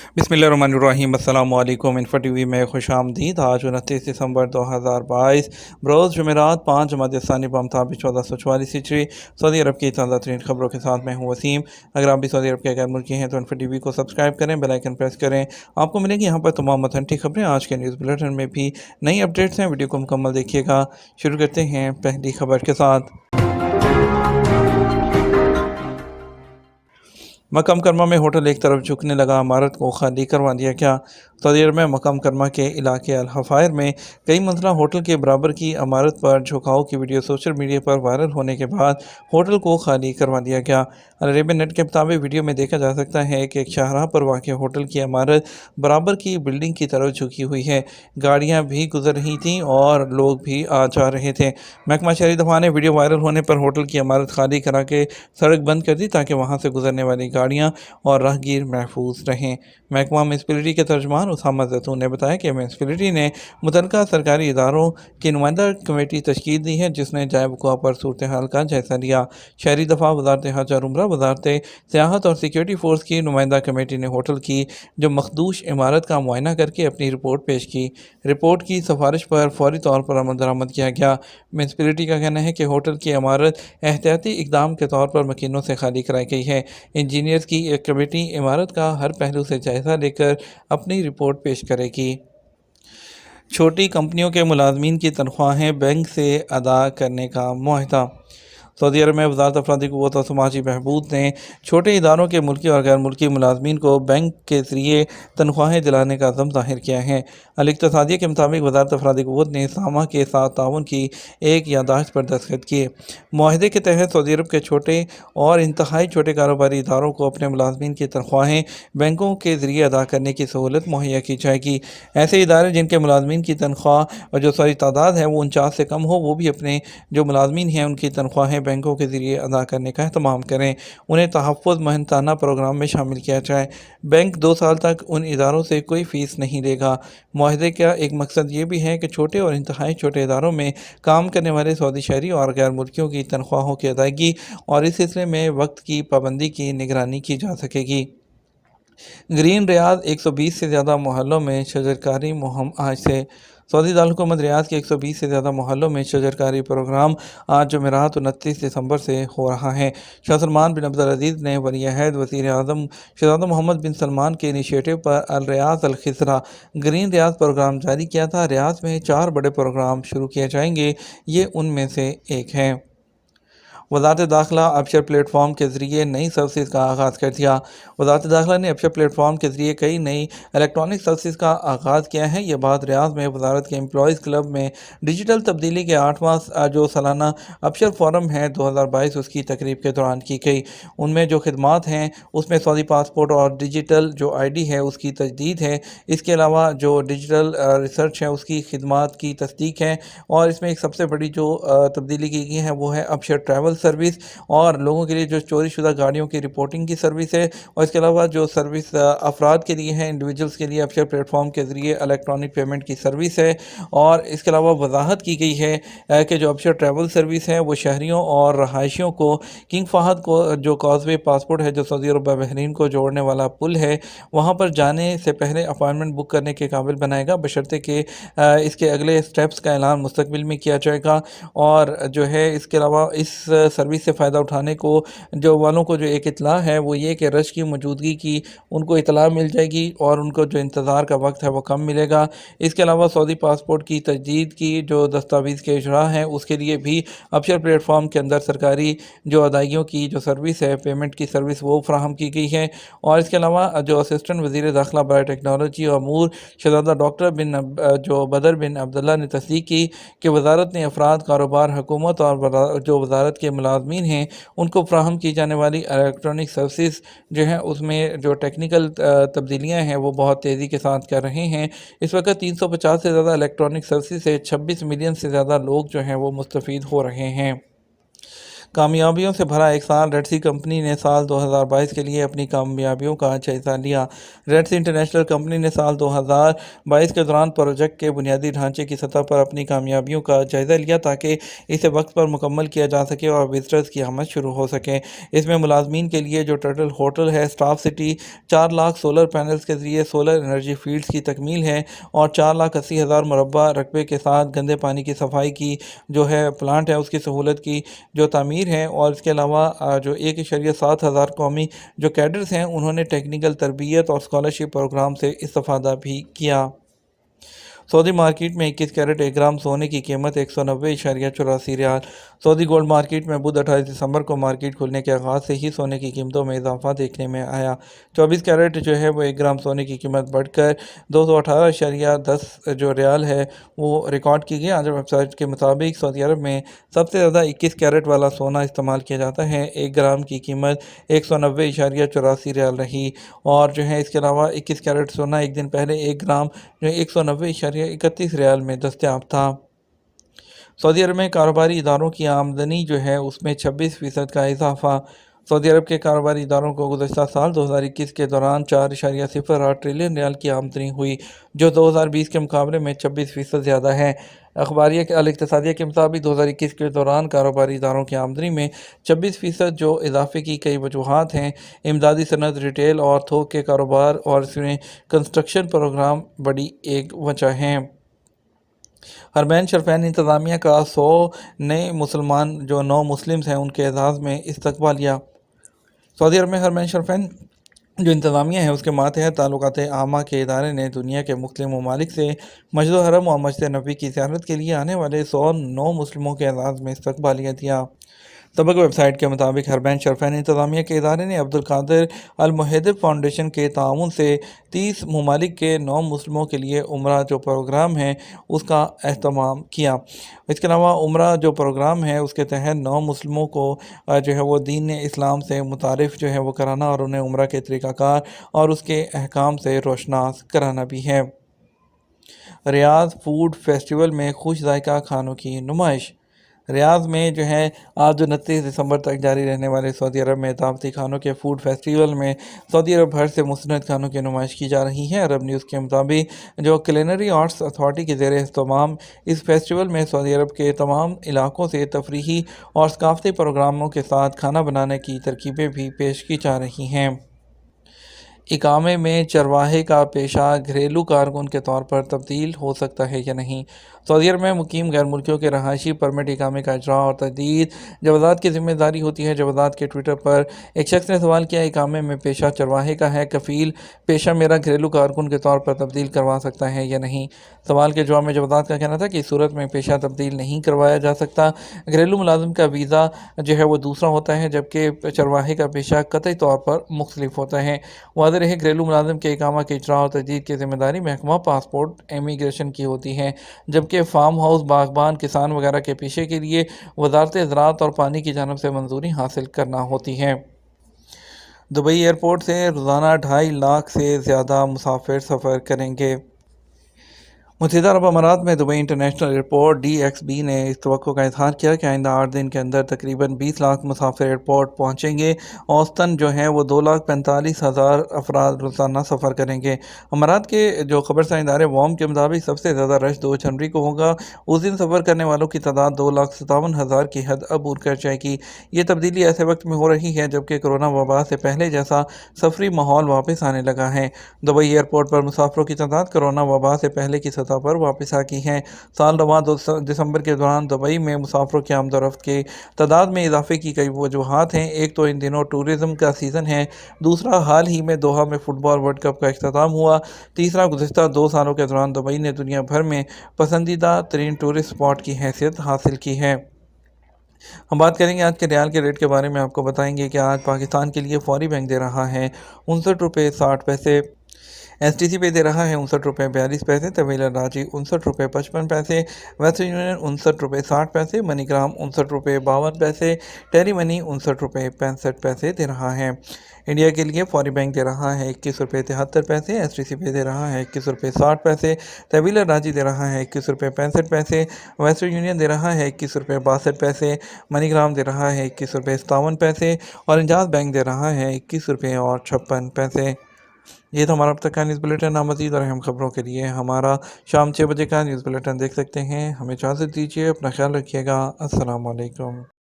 बिस्मिल्लाहिर्रहमानिर्रहीम। अस्सलाम वालेकुम। इन्फो टीवी में खुश आमदीद। आज 29 दिसंबर 2022 बरोज़ जुमेरात 5 जमात-ए-इस्लानी बमताबिक 1444 हिजरी सऊदी अरब की ताज़ा तरीन खबरों के साथ मैं हूँ वसीम। अगर आप भी सऊदी अरब के गैर मुल्की हैं तो इन्फो टीवी को सब्सक्राइब करें, बेल आइकन प्रेस करें। आपको मिलेंगी यहाँ पर तमाम ऑथेंटिक खबरें। आज के न्यूज़ बुलेटिन में भी नई अपडेट्स हैं, वीडियो को मुकम्मल देखिएगा। शुरू करते हैं पहली खबर के साथ। मक्का मुकरमा में होटल एक तरफ झुकने लगा, इमारत को खाली करवा दिया गया। सऊदी अरब में मक्का मुकरमा के इलाके अल हफायर में कई मंजिला होटल के बराबर की इमारत पर झुकाव की वीडियो सोशल मीडिया पर वायरल होने के बाद होटल को खाली करवा दिया गया। अल अरेबियन नेट के मुताबिक वीडियो में देखा जा सकता है कि एक शाहराह पर वाक़ होटल की इमारत बराबर की बिल्डिंग की तरफ झुकी हुई है। गाड़ियाँ भी गुजर रही थीं और लोग भी आ जा रहे थे। महकमा शहरी दफा ने वीडियो वायरल होने पर होटल की इमारत खाली करा के सड़क बंद कर दी ताकि वहाँ से गुजरने वाली गाड़ियाँ और राहगीर महफूज रहें। महकमा म्यूनसिपैलिटी के तर्जमान उसामा ज़ैतून ने बताया कि म्यूनसिपैलिटी ने मुतल्लिका सरकारी इदारों की नुमाइंदा कमेटी तश्कील दी है जिसने जाए वक़ुआ पर सूरत हाल का जायज़ा लिया। शहरी दफा, वज़ारत हज और उम्रा, वज़ारत सियाहत और सिक्योरिटी फोर्स की नुमाइंदा कमेटी ने होटल की जो मखदूश इमारत का मुआयना करके अपनी रिपोर्ट पेश की। रिपोर्ट की सिफारिश पर फौरी तौर पर अमल दरामद किया गया। म्यूनसिपैलिटी का कहना है कि होटल की इमारत एहतियाती इकदाम के तौर पर मकीनों से खाली कराई गई है। इंजीनियर्स की एक कमेटी इमारत का हर पहलू से जायज़ा लेकर अपनी रिपोर्ट पेश करेगी। छोटी कंपनियों के मुलाजमीन की तनख्वाहें बैंक से अदा करने का मुआहदा। सऊदी अरब में वज़ारत अफरादी क़ुव्वत और समाजी बहबूद ने छोटे इदारों के मुल्की और गैर मुल्की मुलाजमीन को बैंक के ज़रिए तनख्वाहें दिलाने का अज़्म ज़ाहिर किया है। अल इक़्तिसादिया के मुताबिक वज़ारत अफरादी क़ुव्वत ने सामा के साथ ताउन की एक याददाश्त पर दस्तखत किए। मुआहदे के तहत सऊदी अरब के छोटे और इंतहाई छोटे कारोबारी इदारों को अपने मुलाजमीन की तनख्वाहें बैंकों के ज़रिए अदा करने की सहूलत मुहैया की जाएगी। ऐसे इदारे जिनके मुलाजमीन की तनख्वाह और जो सारी तादाद है वो 49 से कम हो, वो भी अपने जो मुलाजमीन हैं उनकी तनख्वाहें बैंकों के ज़रिए अदा करने का एहतमाम करें। उन्हें तहफ़्फ़ुज़ मेहनताना प्रोग्राम में शामिल किया जाए। बैंक 2 साल तक उन इदारों से कोई फ़ीस नहीं लेगा। मुआहदे का एक मकसद ये भी है कि छोटे और इंतहाई छोटे इदारों में काम करने वाले सऊदी शहरी और गैर मुल्कियों की तनख्वाहों की अदायगी और इस सिलसिले में वक्त की पाबंदी की निगरानी की जा सकेगी। ग्रीन रियाद 120 से ज़्यादा मोहल्लों में शजरकारी मुहिम आज से। सऊदी दारकूमत रियाद के 120 से ज़्यादा मोहल्लों में शजरकारी प्रोग्राम आज जुमेरात 29 दिसंबर से हो रहा है। शाह सलमान बिन अब्दुल अज़ीज़ ने वली अहद वज़ीर आज़म शहज़ादा मोहम्मद बिन सलमान के इनिशिएटिव पर अल रियाद अल खिसरा ग्रीन रियाद प्रोग्राम जारी किया था। रियाद में 4 बड़े प्रोग्राम शुरू किए जाएंगे, ये उनमें से एक है। वज़ारत दाखिला अबशर प्लेटफॉर्म के ज़रिए नई सर्विस का आगाज़ कर दिया। वज़ारत दाखिला ने अबशर प्लेटफॉर्म के ज़रिए कई नई इलेक्ट्रॉनिक सर्विस का आगाज़ किया है। ये बात रियाद में वज़ारत के एम्प्लॉयज़ क्लब में डिजिटल तब्दीली के 8वां जो सालाना अबशर फोरम है 2022 उसकी तकरीब के दौरान की गई। उनमें जो खिदमात हैं उसमें सऊदी पासपोर्ट और डिजिटल जो ID है उसकी तजदीद है। इसके अलावा जो डिजिटल रिसर्च है उसकी खिदमात की तस्दीक है और इसमें एक सबसे बड़ी जो तब्दीली की गई है वो है अबशर ट्रैवल सर्विस और लोगों के लिए जो चोरी शुदा गाड़ियों की रिपोर्टिंग की सर्विस है। और इसके अलावा जो सर्विस अफराद के लिए है, इंडिविजुअल्स के लिए अबशर प्लेटफॉर्म के ज़रिए इलेक्ट्रॉनिक पेमेंट की सर्विस है। और इसके अलावा वजाहत की गई है कि जो अबशर ट्रैवल सर्विस है वो शहरियों और रहायशियों को किंग फहद को जो कॉजवे पासपोर्ट है जो सऊदी अरब व बहरीन को जोड़ने वाला पुल है वहाँ पर जाने से पहले अपॉइंटमेंट बुक करने के काबिल बनाएगा, बशर्ते कि इसके अगले स्टेप्स का ऐलान मुस्तकबिल में किया जाएगा। और जो है इसके अलावा इस सर्विस से फ़ायदा उठाने को जो वालों को जो एक इतला है वो ये कि रश की मौजूदगी की उनको इतला मिल जाएगी और उनको जो इंतज़ार का वक्त है वो कम मिलेगा। इसके अलावा सऊदी पासपोर्ट की तजदीद की जो दस्तावेज़ के इजरा हैं उसके लिए भी अबशर प्लेटफॉर्म के अंदर सरकारी जो अदायगियों की जो सर्विस है, पेमेंट की सर्विस, वो फ्राहम की गई है। और इसके अलावा जो असिस्टेंट वज़ीर दाखिला बराए टेक्नोलॉजी और अमूर शहज़ादा डॉक्टर जो बदर बिन अब्दुल्ला ने तस्दीक की कि वज़ारत ने अफराद, कारोबार, हुकूमत और जो वज़ारत के मुलाजमीन हैं उनको फ्राहम की जाने वाली इलेक्ट्रॉनिक सर्विस जो है उसमें जो टेक्निकल तब्दीलियाँ हैं वो बहुत तेज़ी के साथ कर रहे हैं। इस वक्त 350 से ज़्यादा इलेक्ट्रॉनिक सर्विस से 26 मिलियन से ज़्यादा लोग जो हैं वो मुस्तफ़ीद हो रहे हैं। کامیابیوں سے بھرا ایک سال، ریڈ سی کمپنی نے سال 2022 کے لیے اپنی کامیابیوں کا جائزہ لیا۔ ریڈ سی انٹرنیشنل کمپنی نے سال 2022 کے دوران پروجیکٹ کے بنیادی ڈھانچے کی سطح پر اپنی کامیابیوں کا جائزہ لیا تاکہ اسے وقت پر مکمل کیا جا سکے اور وزٹرز کی آمد شروع ہو سکے۔ اس میں ملازمین کے لیے جو ٹرٹل ہوٹل ہے، staff city, 4 lakh solar panels کے ذریعے سولر انرجی فیلڈز کی تکمیل ہے اور 4,80,000 مربع رقبے کے ساتھ گندے پانی کی صفائی کی جو ہے پلانٹ ہے اس کی سہولت کی جو تعمیر ہے، اور اس کے علاوہ جو 1.7 ہزار قومی جو کیڈرز ہیں انہوں نے ٹیکنیکل تربیت اور اسکالرشپ پروگرام سے استفادہ بھی کیا۔ سعودی مارکیٹ میں 21 کیرٹ 1 گرام سونے کی قیمت 190.84 ریال۔ سعودی گولڈ مارکیٹ میں بدھ 28 دسمبر کو مارکیٹ کھلنے کے آغاز سے ہی سونے کی قیمتوں میں اضافہ دیکھنے میں آیا۔ 24 کیرٹ جو ہے وہ 1 گرام سونے کی قیمت بڑھ کر 218.10 جو ریال ہے وہ ریکارڈ کی گئی۔ آج ویب سائٹ کے مطابق سعودی عرب میں سب سے زیادہ 21 کیرٹ والا سونا استعمال کیا جاتا ہے۔ 1 گرام کی قیمت 190.84 ریال رہی، اور جو ہے اس کے علاوہ 21 کیرٹ سونا ایک دن پہلے 1 گرام جو 190.31 ریال میں دستیاب تھا۔ سعودی عرب میں کاروباری اداروں کی آمدنی جو ہے اس میں 26% کا اضافہ۔ سعودی عرب کے کاروباری اداروں کو گزشتہ سال 2021 کے دوران 4.08 ٹریلین ریال کی آمدنی ہوئی، جو 2020 کے مقابلے میں 26% زیادہ ہے۔ اخباریہ الاقتصادیہ کے مطابق 2021 کے دوران کاروباری اداروں کی آمدنی میں 26% جو اضافے کی کئی وجوہات ہیں۔ امدادی صنعت، ریٹیل اور تھوک کے کاروبار اور اس میں کنسٹرکشن پروگرام بڑی ایک وجہ ہیں۔ حرمین شریفین انتظامیہ کا 100 نئے مسلمان جو 9 مسلمز ہیں ان کے اعزاز میں استقبالیہ۔ سعودی عرب میں حرمین شریفین جو انتظامیہ ہے اس کے ماتحت تعلقات عامہ کے ادارے نے دنیا کے مختلف ممالک سے مسجد الحرم اور مسجد نبوی کی زیارت کے لیے آنے والے 100 نو مسلموں کے اعزاز میں استقبالیہ دیا۔ سبق ویب سائٹ کے مطابق حرمین شریفین انتظامیہ کے ادارے نے عبدالقادر المحدث فاؤنڈیشن کے تعاون سے 30 ممالک کے 9 مسلموں کے لیے عمرہ جو پروگرام ہے اس کا اہتمام کیا۔ اس کے علاوہ عمرہ جو پروگرام ہے اس کے تحت 9 مسلموں کو جو ہے وہ دین اسلام سے متعارف جو ہے وہ کرانا اور انہیں عمرہ کے طریقہ کار اور اس کے احکام سے روشناس کرانا بھی ہے۔ ریاض فوڈ فیسٹیول میں خوش ذائقہ کھانوں کی نمائش۔ ریاض میں جو ہے آج 29 دسمبر تک جاری رہنے والے سعودی عرب میں دعوتی کھانوں کے فوڈ فیسٹیول میں سعودی عرب بھر سے مستند کھانوں کی نمائش کی جا رہی ہے۔ عرب نیوز کے مطابق جو کلینری آرٹس اتھارٹی کے زیر اہتمام اس فیسٹیول میں سعودی عرب کے تمام علاقوں سے تفریحی اور ثقافتی پروگراموں کے ساتھ کھانا بنانے کی ترکیبیں بھی پیش کی جا رہی ہیں۔ اقامے میں چرواہے کا پیشہ گھریلو کارکن کے طور پر تبدیل ہو سکتا ہے یا نہیں۔ سعودی عرب میں مقیم غیر ملکیوں کے رہائشی پرمٹ اقامے کا اجراء اور تجدید جوازات کی ذمہ داری ہوتی ہے۔ جوازات کے ٹویٹر پر ایک شخص نے سوال کیا، اقامے میں پیشہ چرواہے کا ہے، کفیل پیشہ میرا گھریلو کارکن کے طور پر تبدیل کروا سکتا ہے یا نہیں؟ سوال کے جواب میں جوازات کا کہنا تھا کہ اس صورت میں پیشہ تبدیل نہیں کروایا جا سکتا۔ گھریلو ملازم کا ویزا جو ہے وہ دوسرا ہوتا ہے جبکہ چرواہے کا پیشہ قطعی طور پر مختلف ہوتا ہے۔ واضح رہے، گھریلو ملازم کے اقامہ کے اجراء اور تجدید کی ذمہ داری محکمہ پاسپورٹ امیگریشن کی ہوتی ہے، جبکہ فارم ہاؤس، باغبان، کسان وغیرہ کے پیشے کے لیے وزارت زراعت اور پانی کی جانب سے منظوری حاصل کرنا ہوتی ہے۔ دبئی ایئرپورٹ سے روزانہ 2.5 لاکھ سے زیادہ مسافر سفر کریں گے۔ متحدہ عرب امارات میں دبئی انٹرنیشنل ایئرپورٹ DXB نے اس توقع کا اظہار کیا کہ آئندہ 8 دن کے اندر تقریباً 20 لاکھ مسافر ایئرپورٹ پہنچیں گے۔ اوسطاً جو ہے وہ 2,45,000 افراد روزانہ سفر کریں گے۔ امارات کے جو خبرساں ادارے WOM کے مطابق سب سے زیادہ رش 2 جنوری کو ہوگا۔ اس دن سفر کرنے والوں کی تعداد 2,57,000 کی حد عبور کر جائے گی۔ یہ تبدیلی ایسے وقت میں ہو رہی ہے جبکہ کرونا وبا سے پہلے جیسا سفری ماحول واپس آنے لگا ہے۔ دبئی ایئرپورٹ پر مسافروں کی تعداد کرونا وبا سے پہلے کی سطح پر واپس آ گئی ہے۔ سال رواں دسمبر کے دوران دبئی میں مسافروں کی آمد و رفت کی تعداد میں اضافے کی کئی وجوہات ہیں۔ ایک تو ان دنوں ٹورزم کا سیزن ہے، دوسرا حال ہی میں دوحہ میں فٹ بال ورلڈ کپ کا اختتام ہوا، تیسرا گزشتہ 2 سالوں کے دوران دبئی نے دنیا بھر میں پسندیدہ ترین ٹورسٹ اسپاٹ کی حیثیت حاصل کی ہے۔ ہم بات کریں گے آج کے ریال کے ریٹ کے بارے میں۔ آپ کو بتائیں گے کہ آج پاکستان کے لیے فوری بینک دے رہا ہے 59 روپے 60 پیسے، STC پہ دے رہا ہے 59 روپے 42 پیسے، طویل الراجی 59 روپے 55 پیسے، ویسٹرن یونین 59 روپے 60 پیسے، منی گرام 59 روپے 52 پیسے، ٹیلی منی 59 روپے 65 پیسے دے رہا ہے۔ انڈیا کے لیے فوری بینک دے رہا ہے 21 روپے 73 پیسے، ایس ٹی سی پے دے رہا ہے 21 روپے 60 پیسے، طویل راجی دے رہا ہے 21 روپے 65 پیسے، ویسٹرن یونین دے رہا ہے 21 روپے 62 پیسے، منی گرام دے رہا ہے 21 روپے 57 پیسے اور انجاز بینک دے رہا ہے 21 روپے 56 پیسے۔ یہ تو ہمارا اب تک کا نیوز بلیٹن۔ مزید اور اہم خبروں کے لیے ہمارا شام 6 بجے کا نیوز بلیٹن دیکھ سکتے ہیں۔ ہمیں اجازت دیجیے، اپنا خیال رکھیے گا۔ السلام علیکم۔